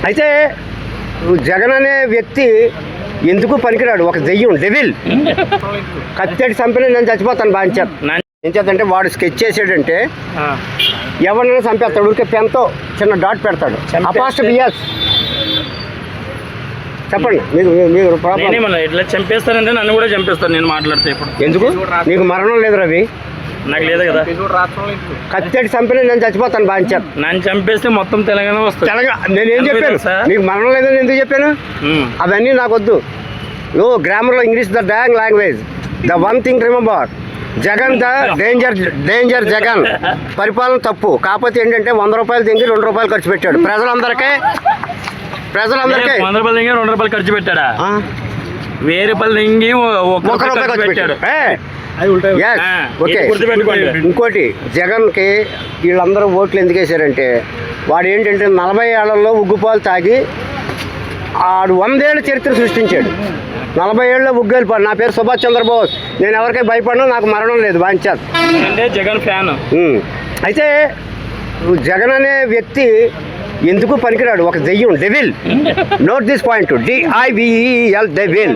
అయితే జగన్ అనే వ్యక్తి ఎందుకు పనికిరాడు, ఒక దెయ్యం, డెవిల్. కత్తెడి చంపిన నేను చచ్చిపోతాను బాంచారు. ఏం చేద్దంటే వాడు స్కెచ్ చేసాడంటే ఎవరినైనా చంపేస్తాడు. ఊరికే పెన్తో చిన్న డాట్ పెడతాడు. అపాస్ట్ బియాస్ చెప్పండి. మీరు ఇట్లా చంపేస్తానంటే నన్ను కూడా చంపేస్తాను నేను మాట్లాడితే. ఇప్పుడు ఎందుకు నీకు మరణం లేదు రవి? నాకు లేదు కదా. కత్తెడి చంపిన నేను చచ్చిపోతాను బాంచారు. నన్ను చంపేస్తే మొత్తం తెలంగాణ వస్తుంది. నేనేం చెప్పాను? నీకు మరణం లేదని ఎందుకు చెప్పాను? అవన్నీ నాకు వద్దు. గ్రామర్లో ఇంగ్లీష్ ద డాంగ్ language. The one thing remember, Jagan the danger Jagan. పరిపాలన తప్పు. కాకపోతే ఏంటంటే 100 రూపాయలు తింగి 2 రూపాయలు ఖర్చు పెట్టాడు ప్రజలందరికీ. 100 రూపాయలు తింగి 2 రూపాయలు ఖర్చు పెట్టాడా? 1000 రూపాయలు తింగి 1 రూపాయలు ఖర్చు పెట్టాడు. ఓకే. ఇంకోటి, జగన్కి వీళ్ళందరూ ఓట్లు ఎందుకు వేశారంటే వాడు ఏంటంటే 40 ఏళ్లలో ఉగ్గుపాలు తాగి ఆడు 100 ఏళ్ళ చరిత్ర సృష్టించాడు. 40 ఏళ్ళలో ఉగ్గేళ్ళిపోయాడు. నా పేరు సుభాష్ చంద్రబోస్. నేను ఎవరికై భయపడను, నాకు మరణం లేదు బాంచారు. అంటే జగన్ ఫ్యాన్. అయితే జగన్ అనే వ్యక్తి ఎందుకు పనికిరాడు, ఒక దెయ్యం, devil. Note this point, DIVEL, devil.